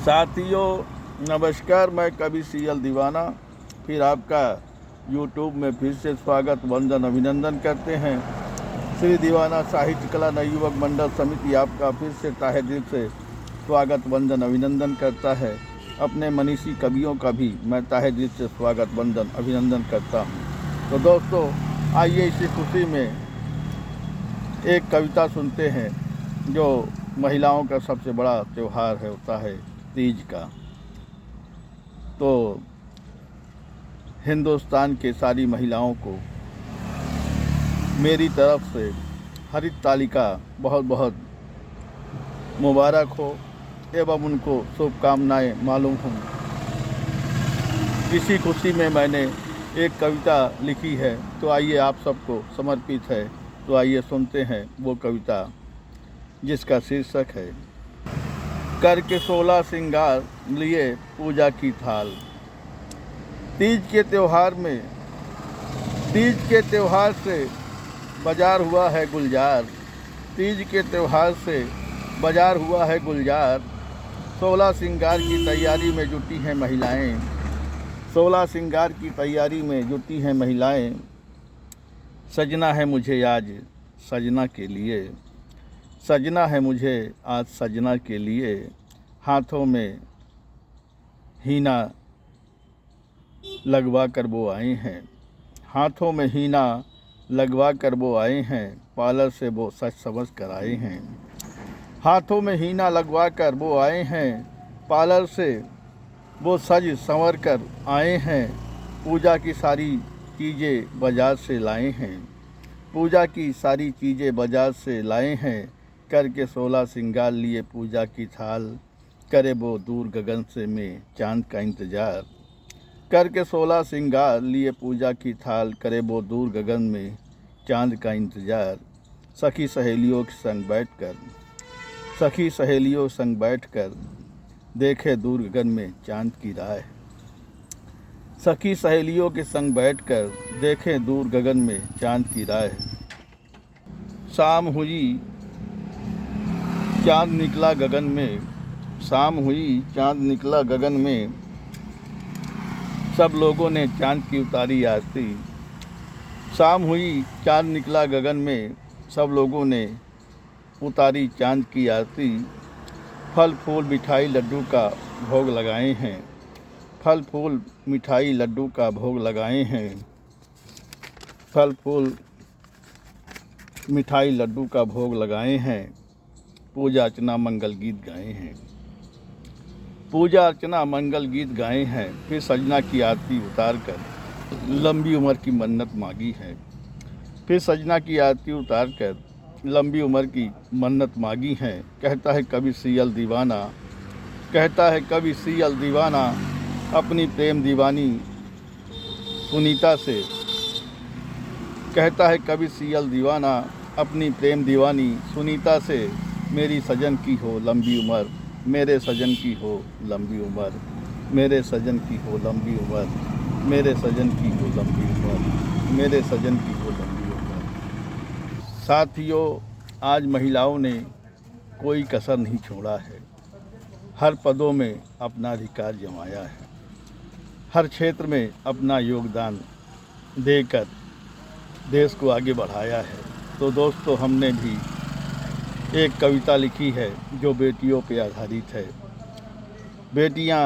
साथियों नमस्कार, मैं कवि सीएल दीवाना फिर आपका यूट्यूब में फिर से स्वागत वंदन अभिनंदन करते हैं। श्री दीवाना साहित्य कला नवयुवक मंडल समिति आपका फिर से तहे दिल से स्वागत वंदन अभिनंदन करता है। अपने मनीषी कवियों का भी मैं तहे दिल से स्वागत वंदन अभिनंदन करता हूँ। तो दोस्तों, आइए इसी खुशी में एक कविता सुनते हैं जो महिलाओं का सबसे बड़ा त्यौहार है होता है तीज का। तो हिंदुस्तान के सारी महिलाओं को मेरी तरफ से हरित तालिका बहुत बहुत मुबारक हो एवं उनको शुभकामनाएं मालूम हों। इसी खुशी में मैंने एक कविता लिखी है, तो आइए आप सबको समर्पित है। तो आइए सुनते हैं वो कविता जिसका शीर्षक है करके 16 श्रृंगार लिए पूजा की थाल। तीज के त्यौहार से बाजार हुआ है गुलजार। तीज के त्यौहार से बाजार हुआ है गुलजार। 16 श्रृंगार की तैयारी में जुटी हैं महिलाएं। 16 श्रृंगार की तैयारी में जुटी हैं महिलाएं। सजना है मुझे आज सजना के लिए। सजना है मुझे आज सजना के लिए। हाथों में हीना लगवा कर वो आए हैं। हाथों में हीना लगवा कर वो आए हैं। पार्लर से वो सच समझ कर आए हैं। हाथों में हीना लगवा कर वो आए हैं। पार्लर से वो सज संवर कर आए हैं। पूजा की सारी चीज़ें बाजार से लाए हैं। पूजा की सारी चीज़ें बाजार से लाए हैं। करके 16 श्रृंगार लिए पूजा की थाल। करे वो दूर गगन से में चांद का इंतज़ार। करके 16 श्रृंगार लिए पूजा की थाल। करे वो दूर गगन में चांद का इंतज़ार। सखी सहेलियों के संग बैठकर देखे दूर गगन में चांद की राह। सखी सहेलियों के संग बैठकर देखें दूर गगन में चांद की राह। शाम हुई चांद निकला गगन में। शाम हुई चांद निकला गगन में। सब लोगों ने चांद की उतारी आरती। शाम हुई चांद निकला गगन में। सब लोगों ने उतारी चांद की आरती। फल फूल मिठाई लड्डू का भोग लगाए हैं। फल फूल मिठाई लड्डू का भोग लगाए हैं। फल फूल मिठाई लड्डू का भोग लगाए हैं। पूजा अर्चना मंगल गीत गाए हैं। पूजा अर्चना मंगल गीत गाए हैं। फिर सजना की आरती उतार कर लंबी उम्र की मन्नत मांगी है। फिर सजना की आरती उतार कर लंबी उम्र की मन्नत मांगी है। कहता है कवि सीएल दीवाना। कहता है कवि सीएल दीवाना अपनी प्रेम दीवानी सुनीता से। कहता है कवि सीएल दीवाना अपनी प्रेम दीवानी सुनीता से। मेरी सजन की हो लंबी उम्र। मेरे सजन की हो लंबी उम्र। मेरे सजन की हो लंबी उम्र। मेरे सजन की हो लंबी उम्र। मेरे सजन की हो लंबी उम्र। साथियों, आज महिलाओं ने कोई कसर नहीं छोड़ा है। हर पदों में अपना अधिकार जमाया है। हर क्षेत्र में अपना योगदान देकर देश को आगे बढ़ाया है। तो दोस्तों, हमने भी एक कविता लिखी है जो बेटियों पे आधारित है। बेटियां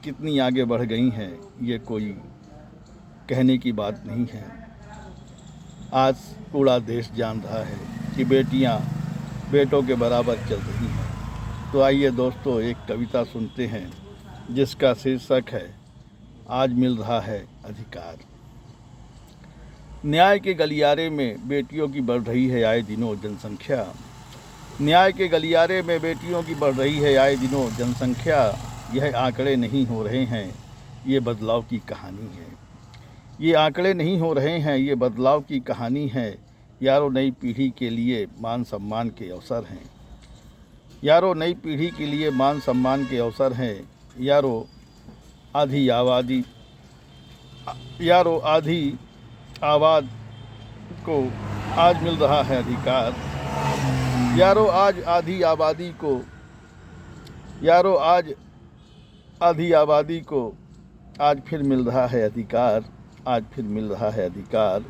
कितनी आगे बढ़ गई हैं ये कोई कहने की बात नहीं है। आज पूरा देश जान रहा है कि बेटियां बेटों के बराबर चल रही हैं। तो आइए दोस्तों, एक कविता सुनते हैं जिसका शीर्षक है आज मिल रहा है अधिकार। न्याय के गलियारे में बेटियों की बढ़ रही है आए दिनों जनसंख्या। न्याय के गलियारे में बेटियों की बढ़ रही है आए दिनों जनसंख्या। यह आंकड़े नहीं हो रहे हैं, ये बदलाव की कहानी है। ये आंकड़े नहीं हो रहे हैं, ये बदलाव की कहानी है। यारों, नई पीढ़ी के लिए मान सम्मान के अवसर हैं। यारों, नई पीढ़ी के लिए मान सम्मान के अवसर हैं। यारों, आधी आबाद को आज मिल रहा है अधिकार। यारों, आज आधी आबादी को यारों आज आधी आबादी को आज फिर मिल रहा है अधिकार, आज फिर मिल रहा है अधिकार।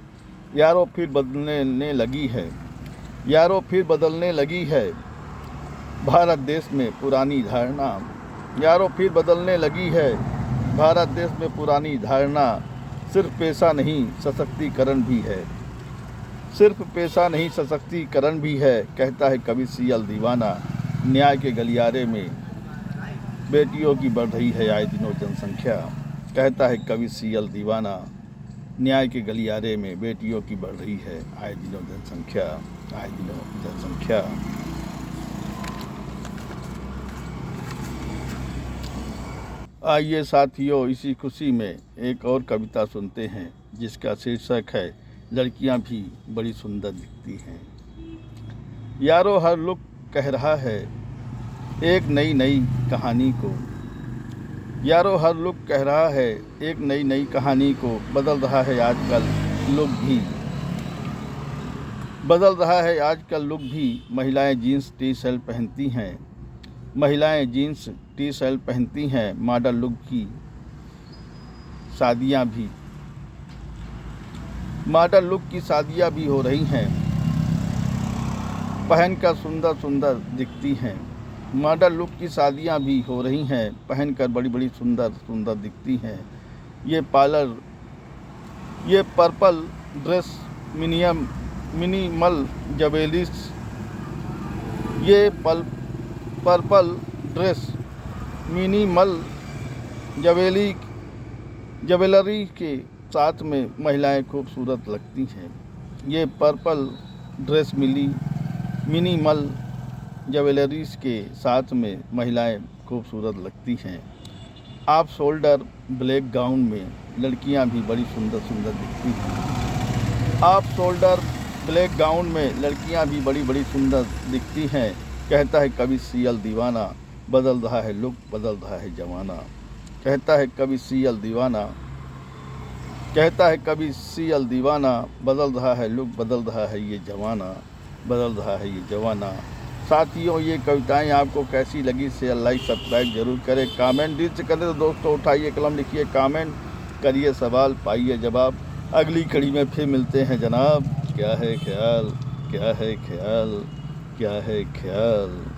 यारों फिर बदलने लगी है, यारों फिर बदलने लगी है भारत देश में पुरानी धारणा। यारों फिर बदलने लगी है भारत देश में पुरानी धारणा। सिर्फ पेशा नहीं सशक्तिकरण भी है, सिर्फ पेशा नहीं सशक्तिकरण भी है, कहता है कवि सीएल दीवाना। न्याय के गलियारे में बेटियों की बढ़ रही है आए दिनों जनसंख्या, कहता है कवि सीएल दीवाना। न्याय के गलियारे में बेटियों की बढ़ रही है आए दिनों जनसंख्या, आए दिनों जनसंख्या। आइए साथियों, इसी खुशी में एक और कविता सुनते हैं जिसका शीर्षक है लड़कियां भी बड़ी सुंदर दिखती हैं। यारों हर लुक कह रहा है एक नई नई कहानी को। यारों हर लुक कह रहा है एक नई नई कहानी को। बदल रहा है आजकल लुक भी, बदल रहा है आजकल लुक भी। महिलाएं जीन्स टी शर्ट पहनती हैं, महिलाएं जीन्स टी शर्ट पहनती हैं। मॉडल लुक की शादियां भी, मॉडल लुक की शादियां भी हो रही हैं, पहनकर सुंदर सुंदर दिखती हैं। मॉडल लुक की शादियां भी हो रही हैं, पहनकर बड़ी बड़ी सुंदर सुंदर दिखती हैं। ये पर्पल ड्रेस मिनिमल ज्वेलरी, ये पर्पल ड्रेस मिनिमल ज्वेलरी के साथ में महिलाएं खूबसूरत लगती हैं। ये पर्पल ड्रेस मिनिमल ज्वेलरीज के साथ में महिलाएं खूबसूरत लगती हैं। आप शोल्डर ब्लैक गाउन में लड़कियां भी बड़ी सुंदर सुंदर दिखती हैं। आप शोल्डर ब्लैक गाउन में लड़कियां भी बड़ी बड़ी सुंदर दिखती हैं, कहता है कवि सीएल दीवाना। बदल रहा है लुक, बदल रहा है जमाना, कहता है कवि सीएल दीवाना, कहता है कवि सीएल दीवाना। बदल रहा है लुक, बदल रहा है ये जमाना, बदल रहा है ये जमाना। साथियों, ये कविताएं आपको कैसी लगी शेयर लाइक सब्सक्राइब जरूर करें। कमेंट दिल से करें तो दोस्तों उठाइए कलम, लिखिए कमेंट, करिए सवाल, पाइए जवाब। अगली कड़ी में फिर मिलते हैं जनाब। क्या है ख्याल, क्या है ख्याल, क्या है ख्याल।